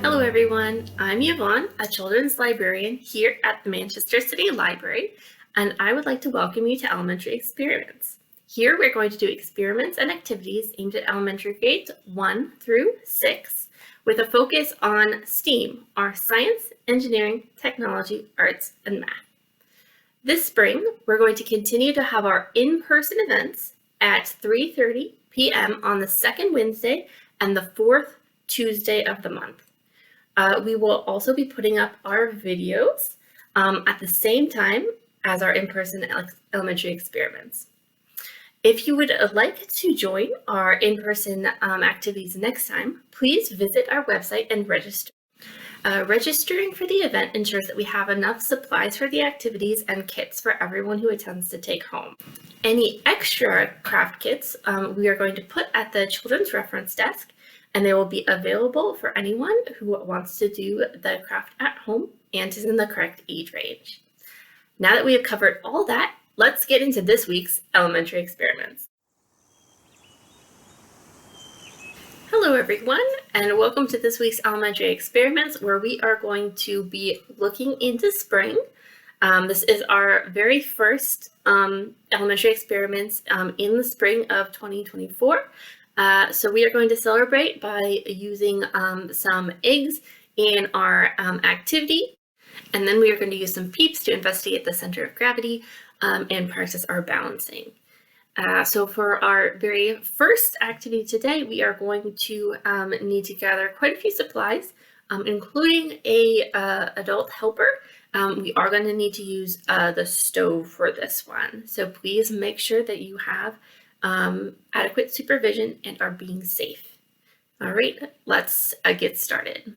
Hello everyone, I'm Yvonne, a children's librarian here at the Manchester City Library, and I would like to welcome you to Elementary Experiments. Here we're going to do experiments and activities aimed at elementary grades 1 through 6 with a focus on STEAM, our science, engineering, technology, arts, and math. This spring, we're going to continue to have our in-person events at 3:30 p.m. on the second Wednesday and the fourth Tuesday of the month. We will also be putting up our videos at the same time as our in-person elementary experiments. If you would like to join our in-person activities next time, please visit our website and register. Registering for the event ensures that we have enough supplies for the activities and kits for everyone who attends to take home. Any extra craft kits we are going to put at the children's reference desk, and they will be available for anyone who wants to do the craft at home and is in the correct age range. Now that we have covered all that, let's get into this week's elementary experiments. Hello everyone, and welcome to this week's elementary experiments, where we are going to be looking into spring. This is our very first elementary experiments in the spring of 2024. So we are going to celebrate by using some eggs in our activity, and then we are going to use some peeps to investigate the center of gravity and practice our balancing. So for our very first activity today, we are going to need to gather quite a few supplies, including a adult helper. We are going to need to use the stove for this one. So please make sure that you have adequate supervision and are being safe. All right, let's get started.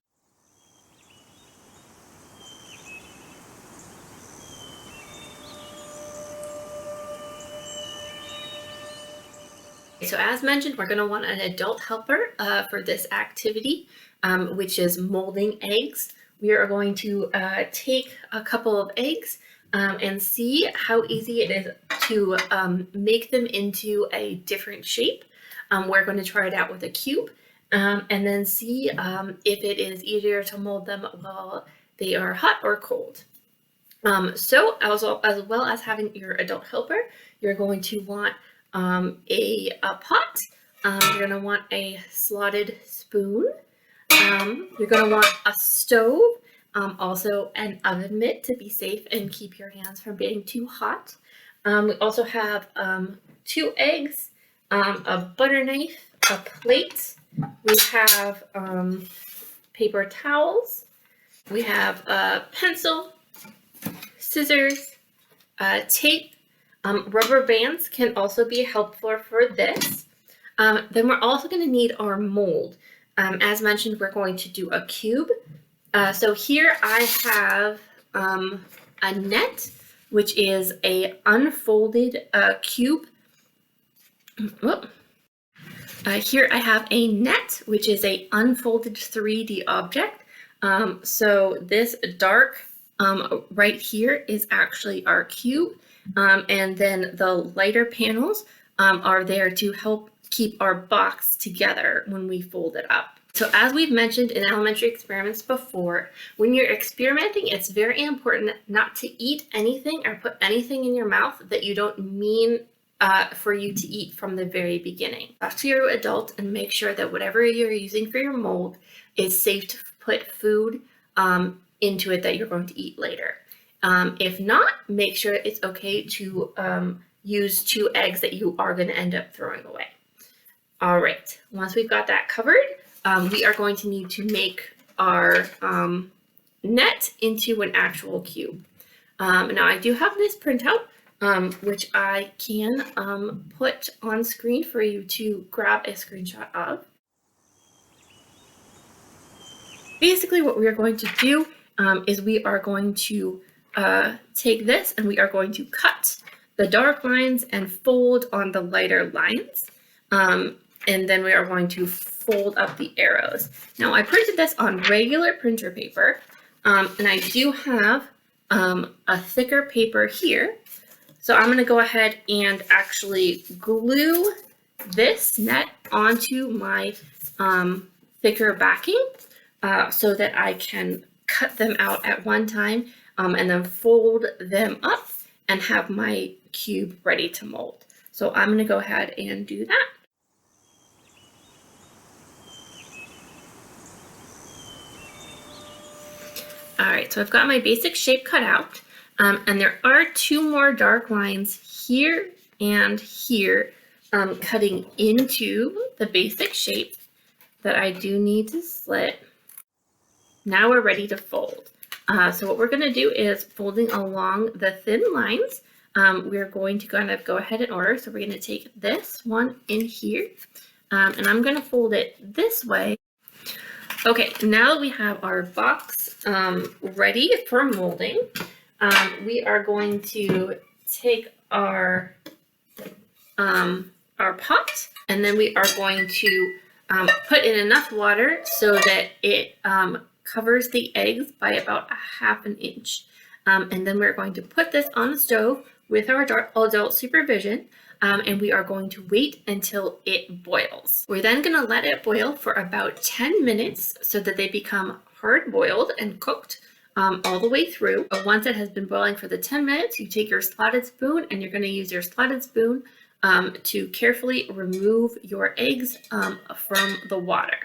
So as mentioned, we're going to want an adult helper for this activity, which is molding eggs. We are going to take a couple of eggs and see how easy it is to make them into a different shape. We're going to try it out with a cube and then see if it is easier to mold them while they are hot or cold. So as well as having your adult helper, you're going to want a pot. You're going to want a slotted spoon. You're going to want a stove, also an oven mitt to be safe and keep your hands from getting too hot. We also have 2 eggs, a butter knife, a plate. We have paper towels. We have a pencil, scissors, tape. Rubber bands can also be helpful for this. Then we're also going to need our mold. As mentioned, we're going to do a cube. So here I have a net, which is a unfolded cube. Here I have a net, which is a unfolded 3D object. So this dark right here is actually our cube. And then the lighter panels are there to help keep our box together when we fold it up. So as we've mentioned in elementary experiments before, when you're experimenting, it's very important not to eat anything or put anything in your mouth that you don't mean for you to eat from the very beginning. Talk to your adult and make sure that whatever you're using for your mold is safe to put food into it that you're going to eat later. If not, make sure it's okay to use 2 eggs that you are going to end up throwing away. All right, once we've got that covered, we are going to need to make our net into an actual cube. Now I do have this printout, which I can put on screen for you to grab a screenshot of. Basically what we are going to do is we are going to take this and we are going to cut the dark lines and fold on the lighter lines. And then we are going to fold up the arrows. Now I printed this on regular printer paper, and I do have a thicker paper here. So I'm going to go ahead and actually glue this net onto my thicker backing so that I can cut them out at one time and then fold them up and have my cube ready to mold. So I'm going to go ahead and do that. All right, so I've got my basic shape cut out, and there are two more dark lines here and here cutting into the basic shape that I do need to slit. Now we're ready to fold. So what we're going to do is folding along the thin lines. We're going to kind of go ahead in order. So we're going to take this one in here, and I'm going to fold it this way. Okay, now that we have our box ready for molding, we are going to take our pot, and then we are going to put in enough water so that it covers the eggs by about 1/2 inch. And then we're going to put this on the stove with our adult supervision, and we are going to wait until it boils. We're then going to let it boil for about 10 minutes so that they become hard boiled and cooked all the way through. But once it has been boiling for the 10 minutes, you take your slotted spoon, and you're going to use your slotted spoon to carefully remove your eggs from the water.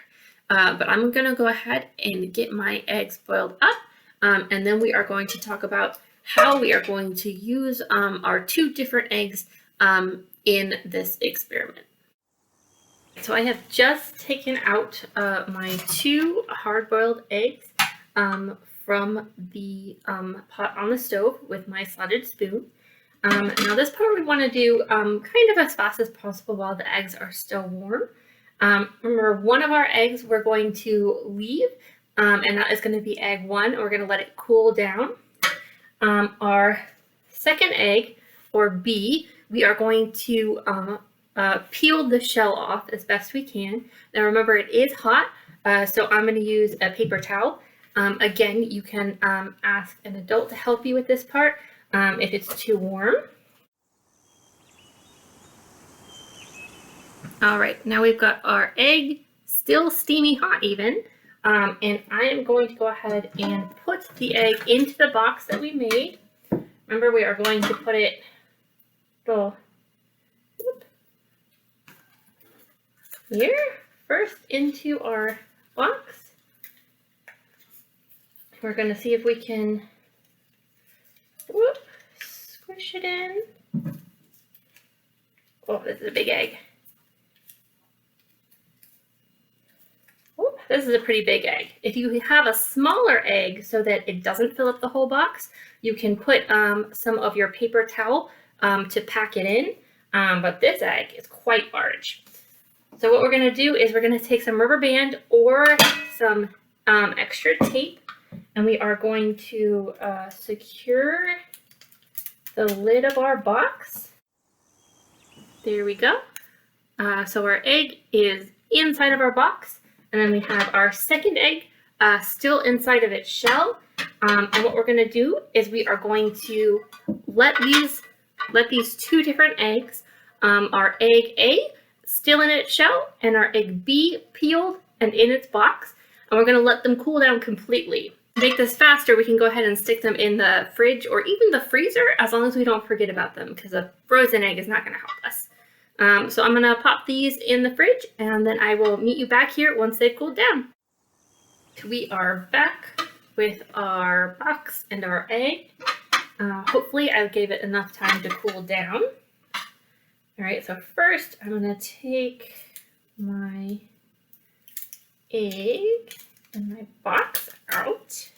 But I'm going to go ahead and get my eggs boiled up, and then we are going to talk about how we are going to use our 2 different eggs in this experiment. So I have just taken out my 2 hard-boiled eggs from the pot on the stove with my slotted spoon. Now this part we want to do kind of as fast as possible while the eggs are still warm. Remember, one of our eggs we're going to leave, and that is going to be egg 1. We're going to let it cool down. Our second egg, or B, we are going to peel the shell off as best we can. Now remember, it is hot, so I'm going to use a paper towel. Again, you can ask an adult to help you with this part if it's too warm. All right, now we've got our egg still steamy hot even, and I am going to go ahead and put the egg into the box that we made. Remember, we are going to put it here first into our box. We're going to see if we can squish it in. Oh, this is a big egg. This is a pretty big egg. If you have a smaller egg so that it doesn't fill up the whole box, you can put some of your paper towel to pack it in, but this egg is quite large. So what we're going to do is we're going to take some rubber band or some extra tape, and we are going to secure the lid of our box. There we go. So our egg is inside of our box. And then we have our second egg still inside of its shell. And what we're going to do is we are going to let these 2 different eggs, our egg A still in its shell and our egg B peeled and in its box, and we're going to let them cool down completely. To make this faster, we can go ahead and stick them in the fridge or even the freezer, as long as we don't forget about them, because a frozen egg is not going to help us. So I'm going to pop these in the fridge, and then I will meet you back here once they've cooled down. We are back with our box and our egg. Hopefully I gave it enough time to cool down. All right, so first I'm going to take my egg and my box out.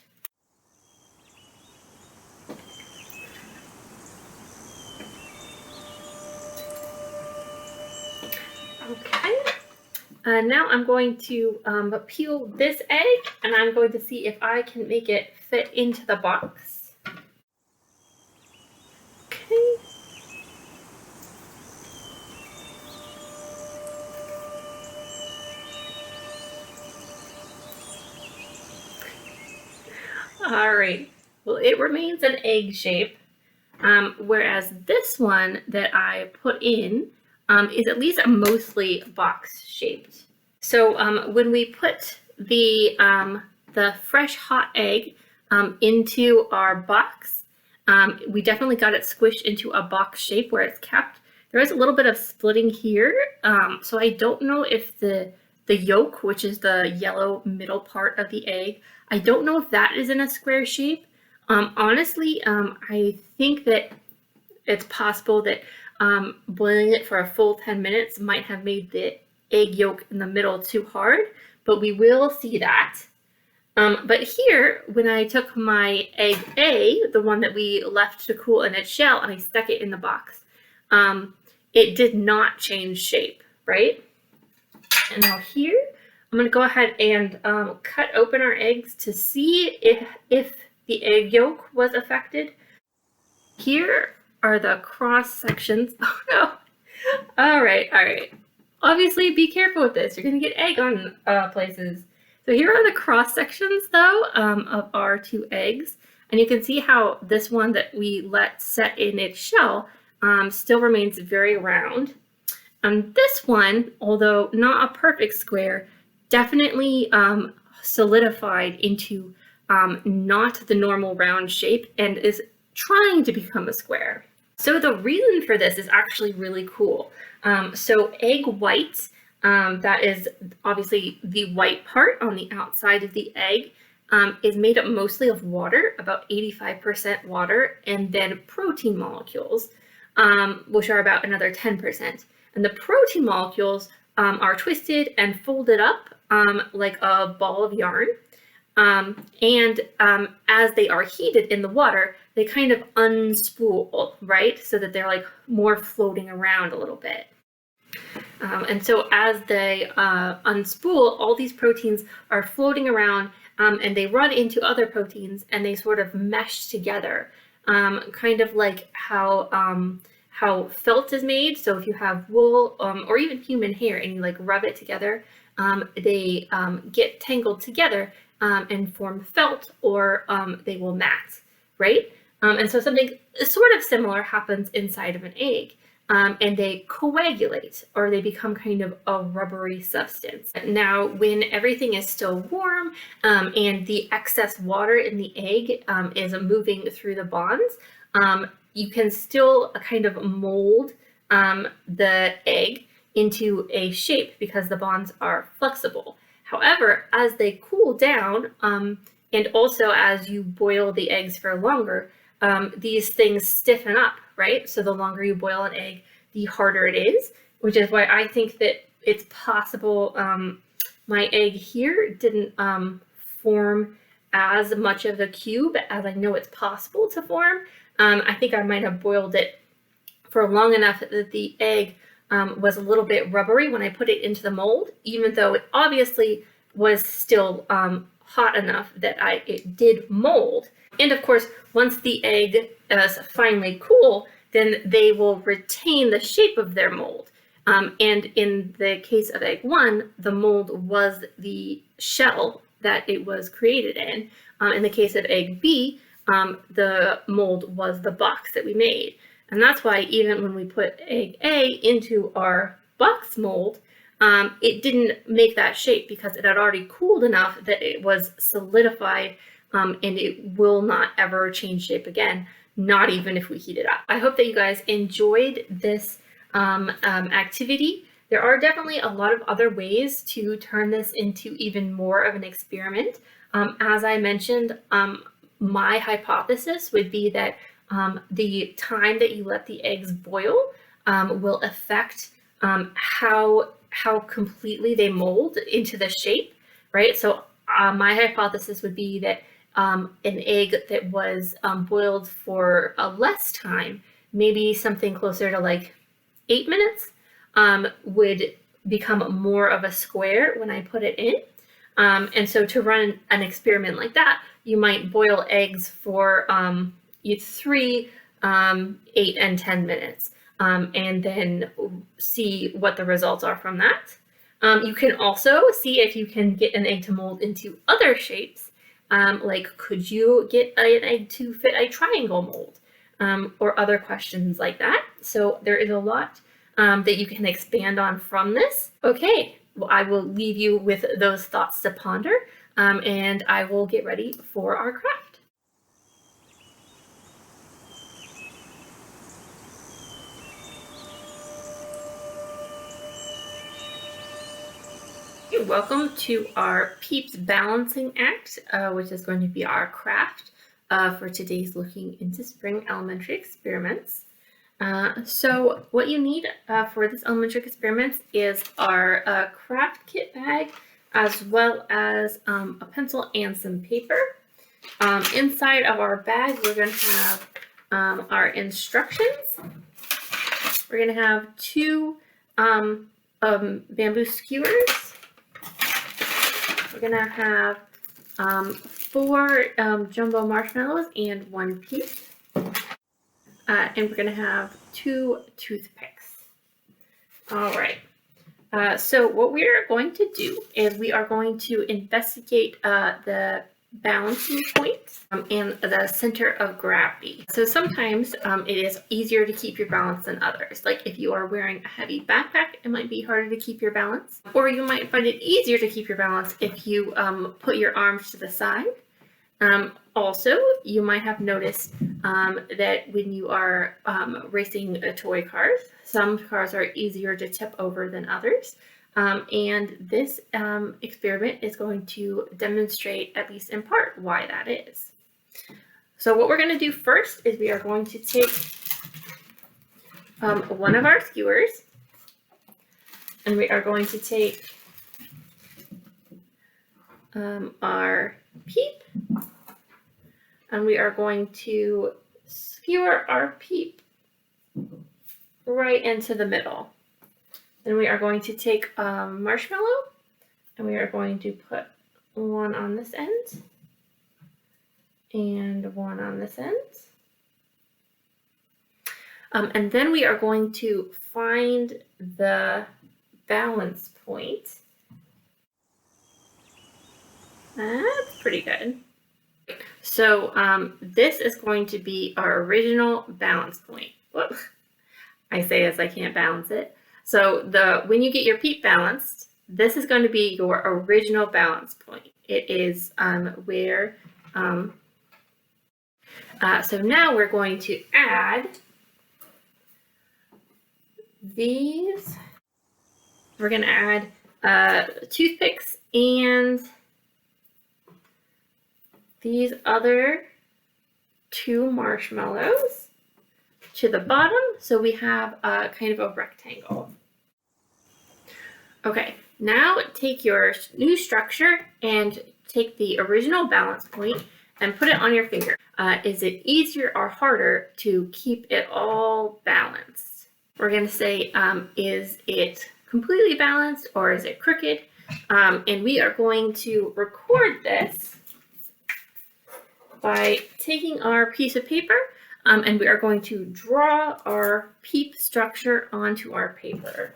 Okay, now I'm going to peel this egg, and I'm going to see if I can make it fit into the box. Okay. All right, well, it remains an egg shape, whereas this one that I put in is at least mostly box shaped. So when we put the fresh hot egg into our box, we definitely got it squished into a box shape where it's kept. There is a little bit of splitting here, so I don't know if the yolk, which is the yellow middle part of the egg, I don't know if that is in a square shape. Honestly, I think that it's possible that boiling it for a full 10 minutes might have made the egg yolk in the middle too hard, but we will see that. But here, when I took my egg A, the one that we left to cool in its shell, and I stuck it in the box, it did not change shape, right? And now here, I'm going to go ahead and cut open our eggs to see if the egg yolk was affected. Here are the cross sections. Oh no! All right. Obviously, be careful with this. You're going to get egg on places. So here are the cross sections, though, of our two eggs. And you can see how this one that we let set in its shell still remains very round. And this one, although not a perfect square, definitely solidified into not the normal round shape and is trying to become a square. So the reason for this is actually really cool. So egg white, that is obviously the white part on the outside of the egg, is made up mostly of water, about 85% water, and then protein molecules, which are about another 10%. And the protein molecules are twisted and folded up like a ball of yarn. And as they are heated in the water, they kind of unspool, right? So that they're like more floating around a little bit. And so as they unspool, all these proteins are floating around and they run into other proteins and they sort of mesh together, kind of like how felt is made. So if you have wool or even human hair and you like rub it together, they get tangled together and form felt, or they will mat, right? And so something sort of similar happens inside of an egg. And they coagulate, or they become kind of a rubbery substance. Now, when everything is still warm and the excess water in the egg is moving through the bonds, you can still kind of mold the egg into a shape because the bonds are flexible. However, as they cool down, and also as you boil the eggs for longer, these things stiffen up, right? So the longer you boil an egg, the harder it is, which is why I think that it's possible my egg here didn't form as much of a cube as I know it's possible to form. I think I might have boiled it for long enough that the egg was a little bit rubbery when I put it into the mold, even though it obviously was still hot enough that it did mold. And of course, once the egg is finally cool, then they will retain the shape of their mold. And in the case of egg one, the mold was the shell that it was created in. In the case of egg B, the mold was the box that we made. And that's why even when we put egg A into our box mold, it didn't make that shape because it had already cooled enough that it was solidified and it will not ever change shape again, not even if we heat it up. I hope that you guys enjoyed this activity. There are definitely a lot of other ways to turn this into even more of an experiment. As I mentioned, my hypothesis would be that the time that you let the eggs boil will affect how completely they mold into the shape, right? So my hypothesis would be that an egg that was boiled for less time, maybe something closer to like 8 minutes, would become more of a square when I put it in. And so to run an experiment like that, you might boil eggs for 3, 8, and 10 minutes, and then see what the results are from that. You can also see if you can get an egg to mold into other shapes, like could you get an egg to fit a triangle mold, or other questions like that. So there is a lot that you can expand on from this. Okay, well, I will leave you with those thoughts to ponder, and I will get ready for our craft. Welcome to our Peeps Balancing Act, which is going to be our craft for today's Looking into Spring elementary experiments. So what you need for this elementary experiments is our craft kit bag, as well as a pencil and some paper. Inside of our bag, we're going to have our instructions. We're going to have 2 bamboo skewers. We're going to have 4 jumbo marshmallows and 1 peep. And we're going to have 2 toothpicks. All right. So what we're going to do is we are going to investigate the balancing point and the center of gravity. So sometimes it is easier to keep your balance than others. Like if you are wearing a heavy backpack, it might be harder to keep your balance. Or you might find it easier to keep your balance if you put your arms to the side. Also, you might have noticed that when you are racing toy cars, some cars are easier to tip over than others. And this experiment is going to demonstrate, at least in part, why that is. So what we're going to do first is we are going to take one of our skewers, and we are going to take our peep, and we are going to skewer our peep right into the middle. Then we are going to take marshmallow, and we are going to put one on this end and one on this end. And then we are going to find the balance point. That's pretty good. So this is going to be our original balance point. Whoop. I say as I can't balance it. So when you get your peep balanced, this is going to be your original balance point. It is where, so now we're going to add these. We're going to add toothpicks and these other 2 marshmallows to the bottom, so we have kind of a rectangle. Okay, now take your new structure and take the original balance point and put it on your finger. Is it easier or harder to keep it all balanced? We're going to say, is it completely balanced or is it crooked? And we are going to record this by taking our piece of paper, and we are going to draw our peep structure onto our paper.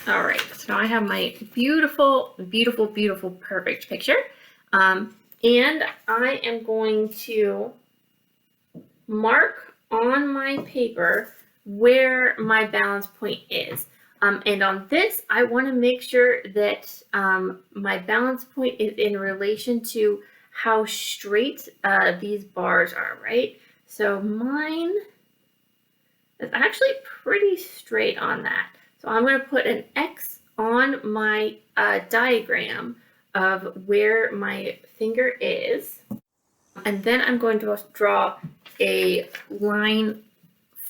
All right, so now I have my beautiful, beautiful, beautiful, perfect picture. And I am going to mark on my paper where my balance point is. And on this, I want to make sure that my balance point is in relation to how straight these bars are, right? So mine is actually pretty straight on that. So I'm going to put an X on my diagram of where my finger is. And then I'm going to draw a line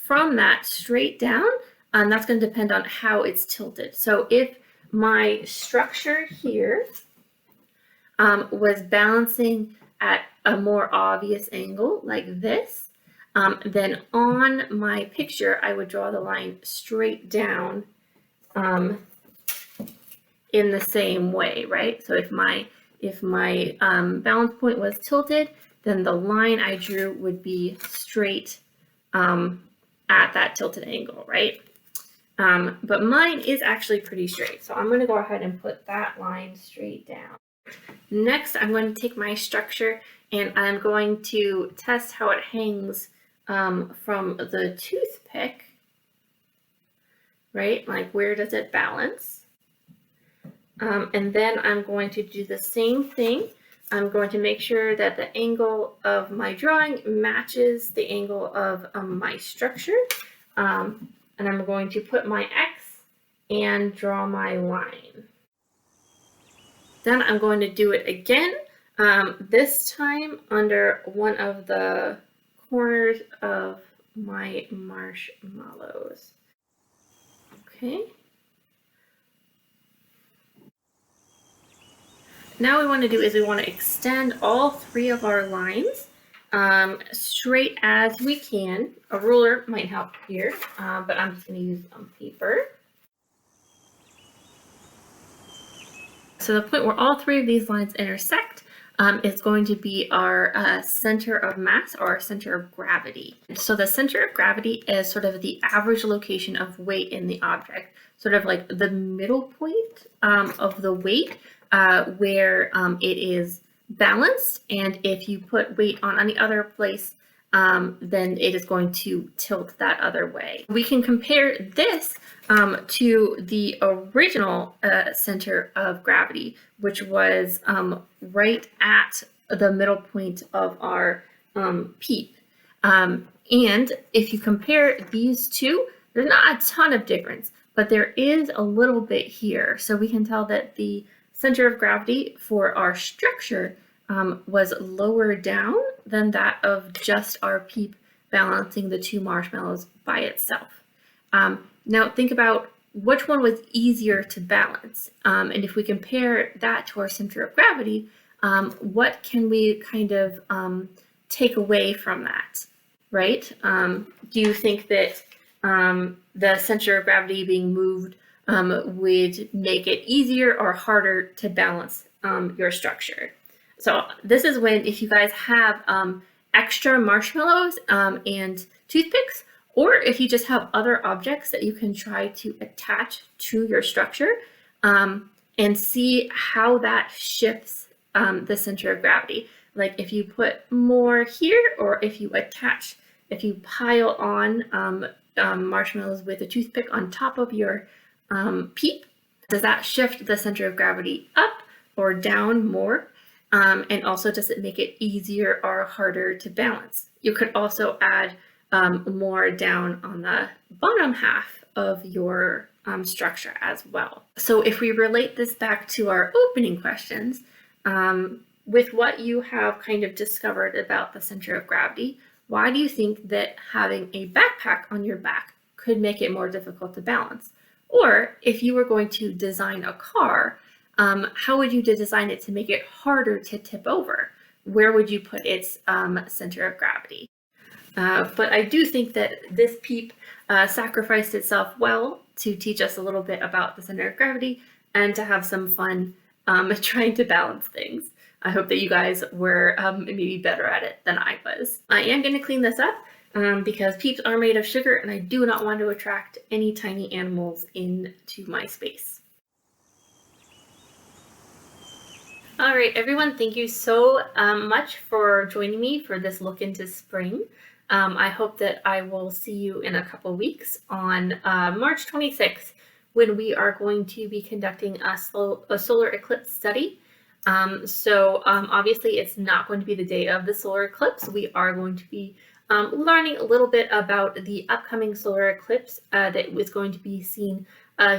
from that straight down. And that's going to depend on how it's tilted. So if my structure here was balancing at a more obvious angle like this, then on my picture, I would draw the line straight down in the same way, right? So if my balance point was tilted, then the line I drew would be straight at that tilted angle, right? But mine is actually pretty straight. So I'm going to go ahead and put that line straight down. Next, I'm going to take my structure and I'm going to test how it hangs from the toothpick, right? Like where does it balance? And then I'm going to do the same thing. I'm going to make sure that the angle of my drawing matches the angle of my structure. And I'm going to put my X and draw my line. Then I'm going to do it again, this time under one of the corners of my marshmallows. Okay. Now what we want to do is we want to extend all three of our lines straight as we can. A ruler might help here, but I'm just going to use paper. So the point where all three of these lines intersect is going to be our center of mass, or our center of gravity. So the center of gravity is sort of the average location of weight in the object, sort of like the middle point of the weight where it is balanced. And if you put weight on any other place, then it is going to tilt that other way. We can compare this to the original center of gravity, which was right at the middle point of our peep. And if you compare these two, there's not a ton of difference, but there is a little bit here. So we can tell that the center of gravity for our structure was lower down than that of just our peep balancing the two marshmallows by itself. Now think about which one was easier to balance. And if we compare that to our center of gravity, what can we kind of take away from that, right? Do you think that the center of gravity being moved would make it easier or harder to balance your structure? So this is when, if you guys have extra marshmallows and toothpicks, or if you just have other objects that you can try to attach to your structure and see how that shifts the center of gravity. Like if you put more here, or if you pile on marshmallows with a toothpick on top of your peep, does that shift the center of gravity up or down more? And also, does it make it easier or harder to balance? You could also add more down on the bottom half of your structure as well. So if we relate this back to our opening questions, with what you have kind of discovered about the center of gravity, why do you think that having a backpack on your back could make it more difficult to balance? Or if you were going to design a car, how would you design it to make it harder to tip over? Where would you put its center of gravity? But I do think that this peep sacrificed itself well to teach us a little bit about the center of gravity and to have some fun trying to balance things. I hope that you guys were maybe better at it than I was. I am going to clean this up because peeps are made of sugar and I do not want to attract any tiny animals into my space. All right, everyone, thank you so much for joining me for this look into spring. I hope that I will see you in a couple weeks on March 26th, when we are going to be conducting a solar eclipse study. Obviously it's not going to be the day of the solar eclipse. We are going to be learning a little bit about the upcoming solar eclipse that is going to be seen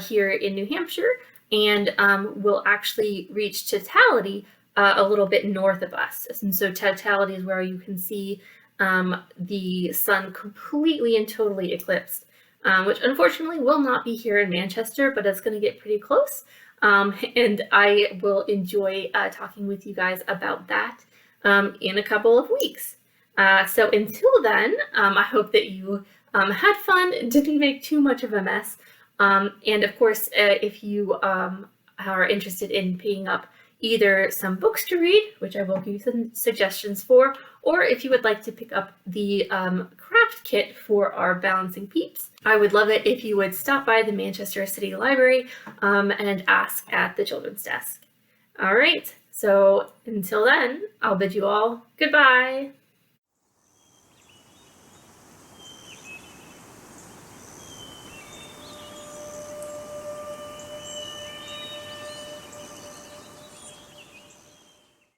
here in New Hampshire, and will actually reach totality a little bit north of us. And so totality is where you can see the sun completely and totally eclipsed, which unfortunately will not be here in Manchester, but it's going to get pretty close. And I will enjoy talking with you guys about that in a couple of weeks. So until then, I hope that you had fun and didn't make too much of a mess. And of course, if you are interested in picking up either some books to read, which I will give you some suggestions for, or if you would like to pick up the craft kit for our balancing peeps, I would love it if you would stop by the Manchester City Library and ask at the children's desk. All right, so until then, I'll bid you all goodbye.